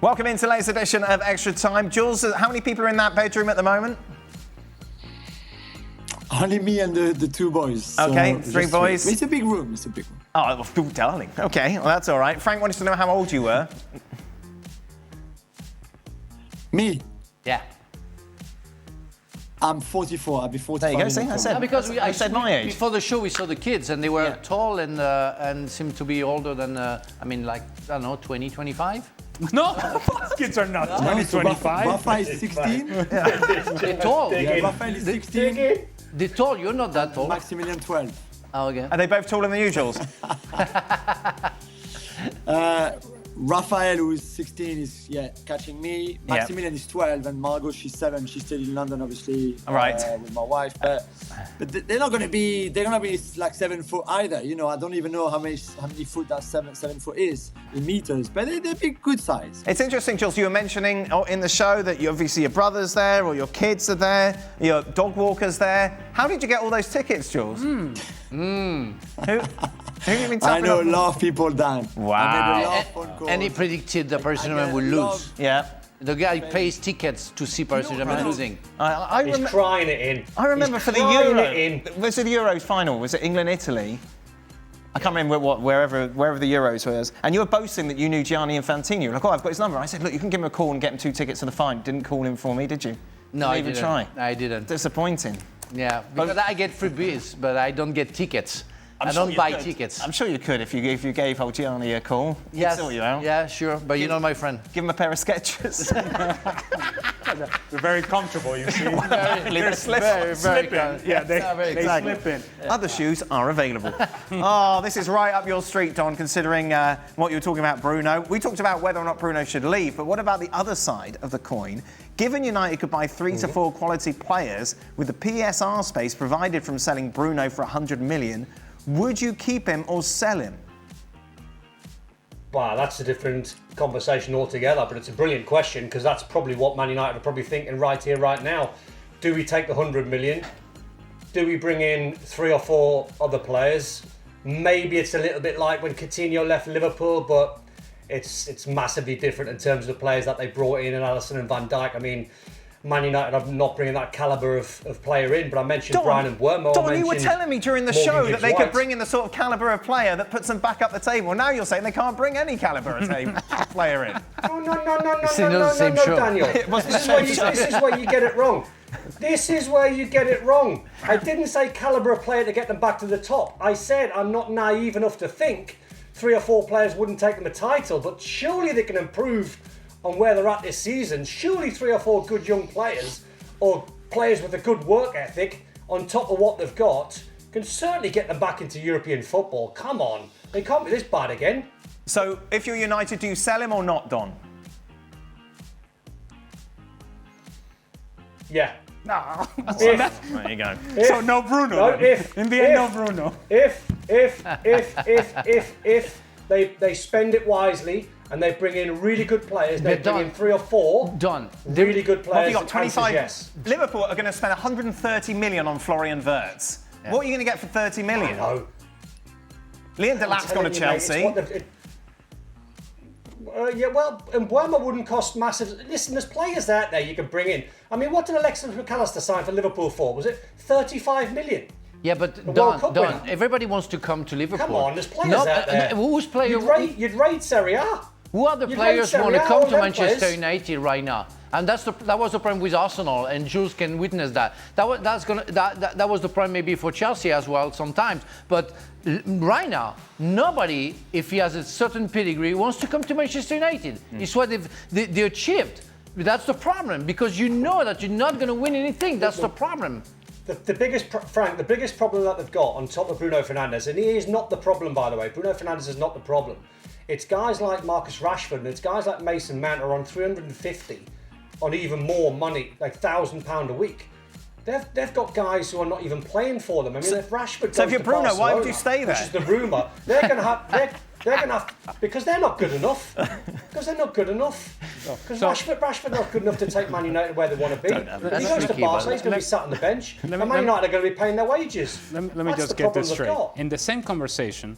Welcome into the latest edition of Extra Time. Juls, how many people are in that bedroom at the moment? Only me and the two boys. Okay, so three boys. It's a big room. Oh, darling. Okay, well, that's all right. Frank wanted to know how old you were. Me? Yeah. I'm 44. I'll be 45. There you go. See, I said. Because I said my age. Before the show, we saw the kids, and they were tall and seemed to be older than, 20, 25? No, kids are not 20, 25. Rafa is 16. They're tall. Yeah, Rafael is 16. They're tall. You're not that tall. Maximilian 12. Oh, okay. Are they both taller than you, Juls? Raphael, who is 16, is catching me. Maximilian is 12, and Margot, she's 7. She's still in London, obviously, with my wife. But they're not going to be. They're going to be like 7 foot either. You know, I don't even know how many foot that 7 foot is in meters. But they're big, good size. It's interesting, Juls. You were mentioning in the show that obviously your brother's there, or your kids are there, your dog walker's there. How did you get all those tickets, Juls? Who have you been tapping I know up? a lot of people, Dan. Wow. I made a lot of phone calls. And he predicted the Paris Saint-Germain will lose. Yeah. The guy pays tickets to see Paris Saint-Germain losing. He's crying it in. I remember for the crying Euro. it in. Was it the Euros final? Was it England-Italy? I can't remember wherever the Euros was. And you were boasting that you knew Gianni Infantino. You were like, I've got his number. I said, look, you can give him a call and get him 2 tickets to the final. Didn't call him for me, did you? No, I didn't even didn't. try. I didn't. Disappointing. Yeah, because I get free beers, but I don't get tickets. I sure don't you buy could. very I'm sure you could if you gave old Gianni a call. He'd Yes. sort you out. Yeah, sure. But you're not my friend. Give him a pair of Skechers. They're very comfortable, you see. They're Very Slipping. Yeah, they exactly. slip in. Other shoes are available. Oh, this is right up your street, Don, considering what you were talking about, Bruno. We talked about whether or not Bruno should leave, but what about the other side of the coin? Given United could buy 3 to 4 quality players with the PSR space provided from selling Bruno for 100 million, would you keep him or sell him? Wow, that's a different conversation altogether, but it's a brilliant question because that's probably what Man United are probably thinking right here, right now. Do we take the 100 million? Do we bring in 3 or 4 other players? Maybe it's a little bit like when Coutinho left Liverpool, but it's massively different in terms of the players that they brought in and Alisson and Van Dijk. I mean, Man United are not bringing that calibre of player in, but I mentioned Brian and Wermo. Don, you were telling me during the show that they could bring in the sort of calibre of player that puts them back up the table. Now you're saying they can't bring any calibre of player in. No, show. Daniel. This is where you get it wrong. This is where you get it wrong. I didn't say calibre of player to get them back to the top. I said I'm not naive enough to think 3 or 4 players wouldn't take them a title, but surely they can improve on where they're at this season. Surely 3 or 4 good young players or players with a good work ethic on top of what they've got can certainly get them back into European football. Come on, they can't be this bad again. So if you're United, do you sell him or not, Don? Yeah. No. There you go. So no Bruno. No, then. In the end, no Bruno. If they spend it wisely and they bring in really good players, they bring in 3 or 4 really good players. Have you got 25? Yes. Liverpool are going to spend 130 million on Florian Wirtz. Yeah. What are you going to get for 30 million? No. Liam Delap's gone to Chelsea. And Werner wouldn't cost massive. Listen, there's players out there you can bring in. I mean, what did Alexis McAllister sign for Liverpool for? Was it 35 million? Yeah, but Don, everybody wants to come to Liverpool. Come on, there's players out there. Who's playing? You'd rate Serie A. Who other players want to come to Manchester United right now? And that was the problem with Arsenal, and Jules can witness that. That was the problem maybe for Chelsea as well sometimes. But right now, nobody, if he has a certain pedigree, wants to come to Manchester United. It's what they achieved. That's the problem, because you know that you're not going to win anything. That's the problem. The biggest problem that they've got on top of Bruno Fernandes, and he is not the problem, by the way. Bruno Fernandes is not the problem. It's guys like Marcus Rashford and it's guys like Mason Mount are on 350 on even more money, like £1,000 a week. They've got guys who are not even playing for them. I mean, if Rashford goes so if you're to Bruno, Barcelona, why would you stay there? Which is the rumour. They're going to have... They're going to have because they're not good enough. Because they're not good enough. Because Rashford not good enough to take Man United where they want to be. If he goes to Barca, he's going to be sat on the bench. And Man United are going to be paying their wages. Let me just get this straight. In the same conversation,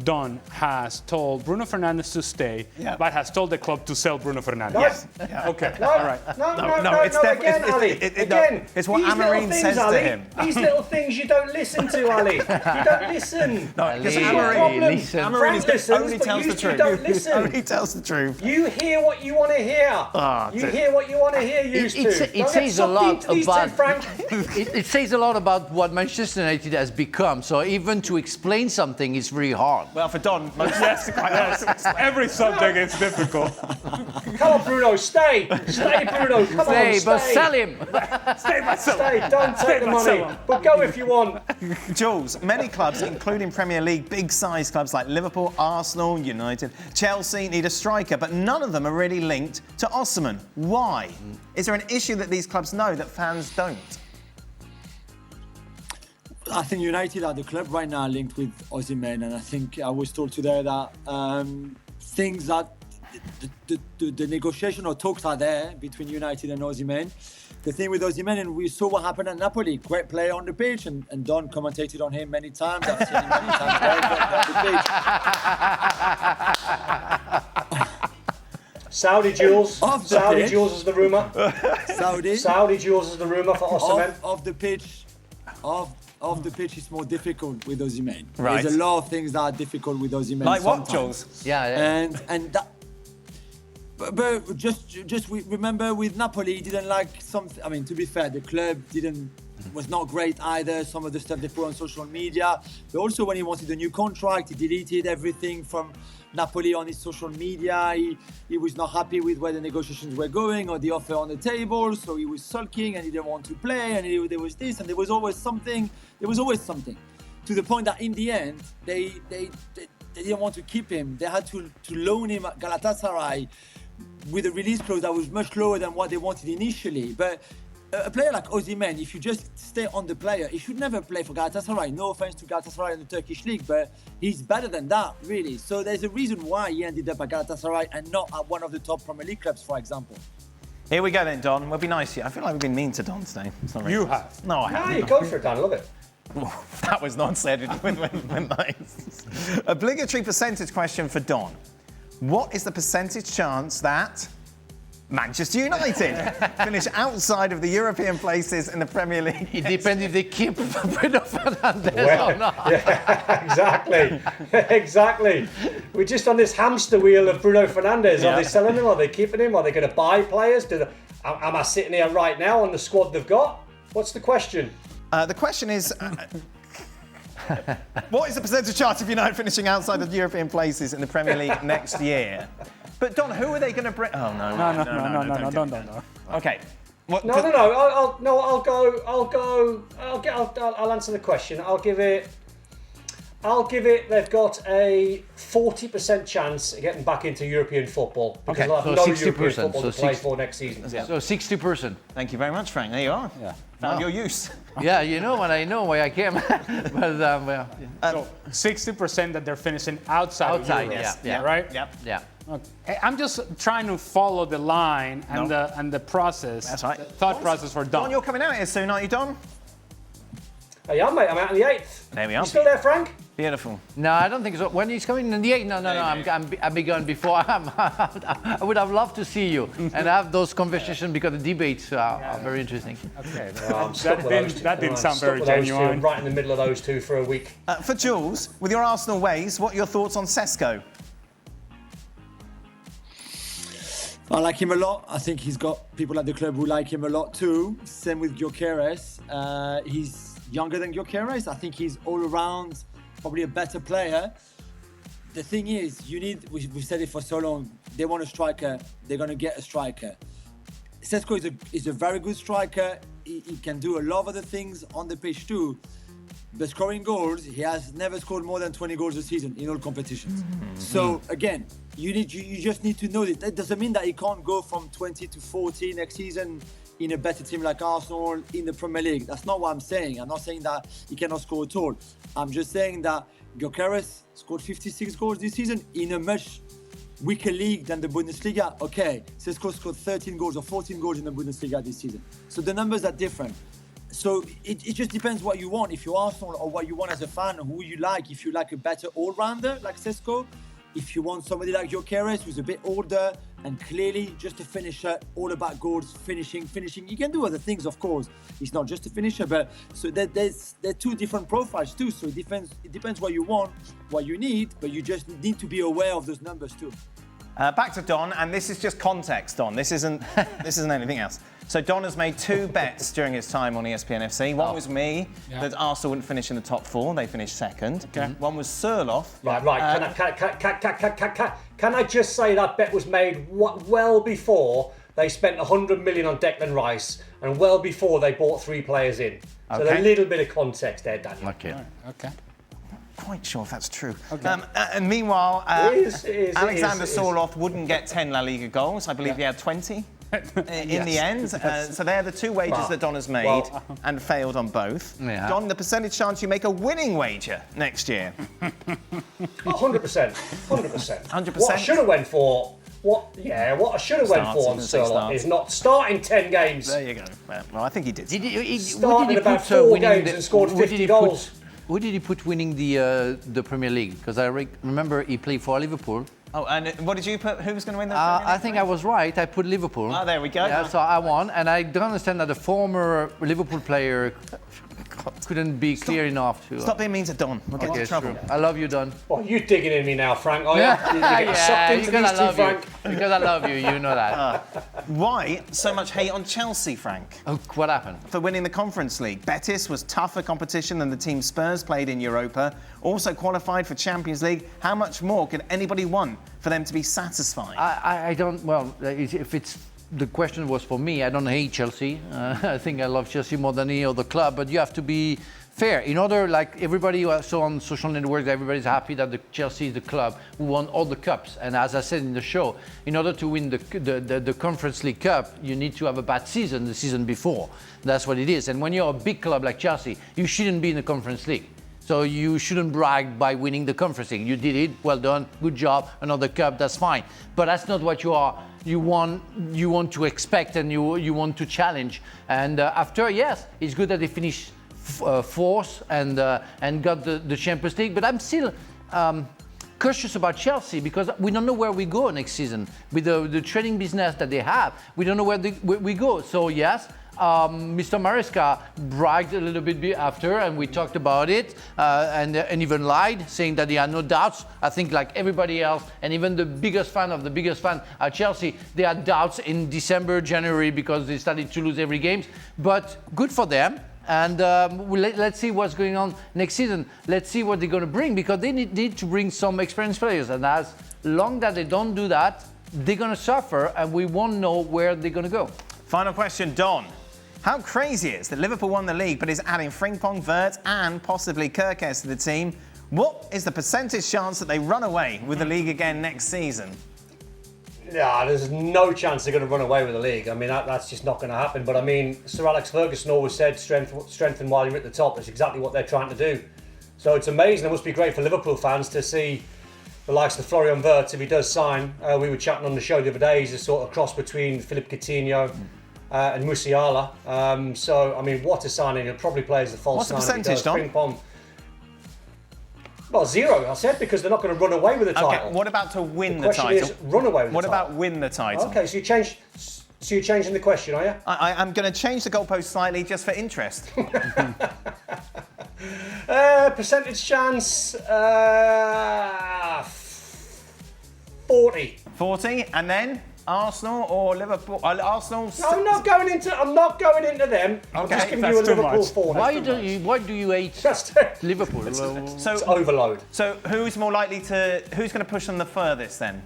Don has told Bruno Fernandes to stay, but has told the club to sell Bruno Fernandes. No. Yes. Okay. No. All right. No. It's definitely Ali. Again, it's what Amarine says to him. These little things you don't listen to, Ali. You don't listen. No, because Amarine only tells the truth. Don't listen. Only tells the truth. You hear what you want to hear. You hear what you want to hear. It says a lot about. It says a lot about what Manchester United has become. So even to explain something is really hard. Well, for Don, every subject is difficult. Come on, Bruno, stay. Stay, Bruno. Come on, stay. But sell him. Stay myself. Stay. Don't take the money. But go if you want. Jules, many clubs, including Premier League big-size clubs like Liverpool, Arsenal, United, Chelsea, need a striker, but none of them are really linked to Osimhen. Why? Is there an issue that these clubs know that fans don't? I think United are the club right now linked with Osimhen, and I think I was told today that things that the negotiation or talks are there between United and Osimhen. The thing with Osimhen, and we saw what happened at Napoli, great player on the pitch, and Don commentated on him many times. I've seen him many times on the pitch. Saudi Juls. Saudi Juls is the rumour. Saudi Juls is the rumour for Osimhen. Off the pitch, it's more difficult with Osimhen. Right. There's a lot of things that are difficult with Osimhen. Like sometimes. what, Jules? Yeah. And that. But just remember with Napoli, he didn't like something. I mean, to be fair, the club was not great either. Some of the stuff they put on social media. But also when he wanted a new contract, he deleted everything from Napoli on his social media. He was not happy with where the negotiations were going or the offer on the table. So he was sulking and he didn't want to play. And there was this and there was always something. There was always something. To the point that in the end, they didn't want to keep him. They had to loan him at Galatasaray with a release clause that was much lower than what they wanted initially. But a player like Osimhen, if you just stay on the player, he should never play for Galatasaray. No offense to Galatasaray in the Turkish league, but he's better than that, really. So there's a reason why he ended up at Galatasaray and not at one of the top Premier League clubs, for example. Here we go then, Don. We'll be nice to you. I feel like we've been mean to Don today. Sorry. You have. No, I haven't. No, you go for it, Dan. I love it. That was not said. When nice. Obligatory percentage question for Don. What is the percentage chance that Manchester United finish outside of the European places in the Premier League? It depends if they keep Bruno Fernandes or not. Yeah, exactly. We're just on this hamster wheel of Bruno Fernandes. Yeah. Are they selling him? Are they keeping him? Are they going to buy players? Am I sitting here right now on the squad they've got? What's the question? The question is, what is the percentage chance of United finishing outside of the European places in the Premier League next year? But Don, who are they going to bring? Oh no, No. Okay. What, No. I'll answer the question. I'll give it. They've got a 40% chance of getting back into European football because Okay. they'll have So no 60%, European football so to play 60. for next season. So 60%. Thank you very much, Frank. There you are. Yeah. Found your use. Yeah, you know what I know why I came. But well, So 60% that they're finishing outside of Europe. yeah. Right? Yep. yeah. Okay. I'm just trying to follow the line and the process. That's right. The thought process for Don, Don. you're coming out here soon, aren't you, Don? Hey, I'm mate. I'm out on the 8th. There we are. You still there, Frank? Beautiful. No, I don't think so. When he's coming in the 8th? No. I'll be gone before. I would have loved to see you and have those conversations because the debates are very interesting. Okay. That didn't sound very genuine. Right in the middle of those two for a week. For Jules, with your Arsenal ways, what are your thoughts on Sesko? I like him a lot. I think he's got people at the club who like him a lot too. Same with Gyökeres. He's younger than Gyökeres. I think he's all around probably a better player. The thing is, we've said it for so long, they want a striker, they're going to get a striker. Sesko is a very good striker. He can do a lot of other things on the pitch too. But scoring goals, he has never scored more than 20 goals a season in all competitions. Mm-hmm. So again, you just need to know that doesn't mean that he can't go from 20 to 40 next season in a better team like Arsenal in the Premier League. That's not what I'm saying. I'm not saying that he cannot score at all. I'm just saying that Gyökeres scored 56 goals this season in a much weaker league than the Bundesliga. Okay, Sesko scored 13 goals or 14 goals in the Bundesliga this season. So the numbers are different. So it just depends what you want. If you're Arsenal, or what you want as a fan, or who you like. If you like a better all-rounder like Sesko, if you want somebody like Gyökeres who's a bit older and clearly just a finisher, all about goals, finishing. You can do other things, of course. He's not just a finisher, but so there are two different profiles too. So it depends what you want, what you need, but you just need to be aware of those numbers too. Back to Don, and this is just context, Don. This isn't anything else. So Don has made 2 bets during his time on ESPN FC. One was me, that Arsenal wouldn't finish in the top 4. They finished second. Okay. One was Surloff. Right. Can I just say that bet was made well before they spent 100 million on Declan Rice, and well before they bought 3 players in. So a little bit of context there, Daniel. Okay. Quite sure if that's true. Okay. And meanwhile, Alexander Surloff wouldn't get 10 La Liga goals. I believe he had 20 in the end. So they're the 2 wagers that Don has made and failed on both. Yeah. Don, the percentage chance you make a winning wager next year? 100%. 100%. 100%. What I should have went for. What I should have went for on Surloff is not starting 10 games. There you go. Well, I think he did. He started about 4 games and scored 50 goals. Who did he put winning the Premier League? Because I remember he played for Liverpool. Oh, and what did you put? Who was going to win the Premier League? I think I was right. I put Liverpool. Oh, there we go. Yeah, so I won. And I don't understand that the former Liverpool player couldn't be clear enough to... Stop being mean to Don. We'll get into trouble. I love you, Don. Oh, you're digging in me now, Frank, are you? You're sucked into these two, Frank. Because I love you, you know that. Why so much hate on Chelsea, Frank? Oh, what happened? For winning the Conference League. Betis was tougher competition than the team Spurs played in Europa. Also qualified for Champions League. How much more can anybody want for them to be satisfied? I don't... Well, if it's... The question was for me. I don't hate Chelsea. I think I love Chelsea more than any other club. But you have to be fair. In order, like everybody saw on social networks, everybody's happy that the Chelsea is the club who won all the cups. And as I said in the show, in order to win the Conference League Cup, you need to have a bad season the season before. That's what it is. And when you're a big club like Chelsea, you shouldn't be in the Conference League. So you shouldn't brag by winning the Conference League. You did it, well done, good job, another cup, that's fine. But that's not what you are. You want to expect and you want to challenge. And after, yes, it's good that they finished fourth and got the Champions League. But I'm still cautious about Chelsea because we don't know where we go next season. With the trading business that they have, we don't know where we go. So yes, Mr. Maresca bragged a little bit after, and we talked about it, and even lied, saying that he had no doubts. I think like everybody else, and even the biggest fan of the biggest fan at Chelsea, they had doubts in December, January, because they started to lose every game. But good for them. And let's see what's going on next season. Let's see what they're going to bring, because they need to bring some experienced players. And as long as they don't do that, they're going to suffer, and we won't know where they're going to go. Final question, Don. How crazy it is that Liverpool won the league but is adding Frimpong, Wirtz and possibly Kerkez to the team? What is the percentage chance that they run away with the league again next season? Yeah, there's no chance they're going to run away with the league. I mean, that's just not going to happen. But I mean, Sir Alex Ferguson always said strengthen while you're at the top. That's exactly what they're trying to do. So it's amazing. It must be great for Liverpool fans to see the likes of Florian Wirtz, if he does sign. We were chatting on the show the other day, he's a sort of cross between Philippe Coutinho and Musiala. So, I mean, what a signing. He'll probably play as the false nine. What's the percentage, Don? Well, 0, I said, because they're not going to run away with the title. Okay, what about to win the title? The question is run away with the title. What about win the title? Okay, so you're changing the question, are you? I'm going to change the goalpost slightly just for interest. Percentage chance, 40. 40, and then Arsenal or Liverpool? Arsenal. No, I'm not going into them. I'm just giving you a Liverpool 40. Why do you hate Liverpool? It's overload. So who's more likely to? Who's going to push them the furthest then?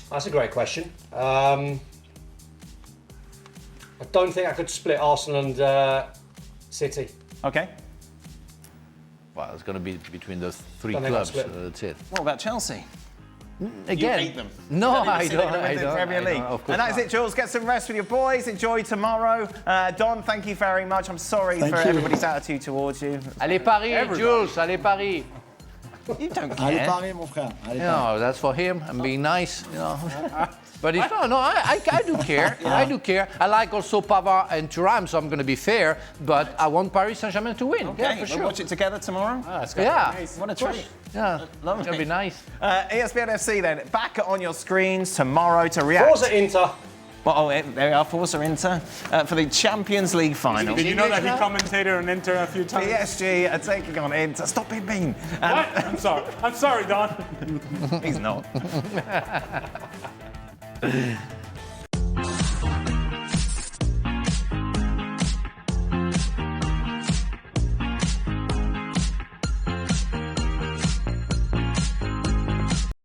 That's a great question. I don't think I could split Arsenal and City. Okay. Well, it's going to be between those three clubs. That's it. What about Chelsea? Again. You hate them. No, I don't. don't. Premier League. And that is it, Jules. Get some rest with your boys. Enjoy tomorrow. Don, thank you very much. I'm sorry for everybody's attitude towards you. Allez Paris, Jules. Allez Paris. You don't care. Allez Paris, mon frère. Allez No, that's for him. I'm being nice, But it's I do care. I do care. I like also Pavard and Thuram, so I'm going to be fair. But I want Paris Saint-Germain to win. Okay, Yeah, for sure. We'll watch it together tomorrow. Nice. What a treat. Yeah, Lovely. it's going to be nice. ESPN FC then, back on your screens tomorrow to react. Forza Inter. Well, there we are, Forza Inter for the Champions League final. Did you know that he commentated on Inter a few times? PSG are taking on Inter. Stop it, mean. What? I'm sorry, Don. He's not.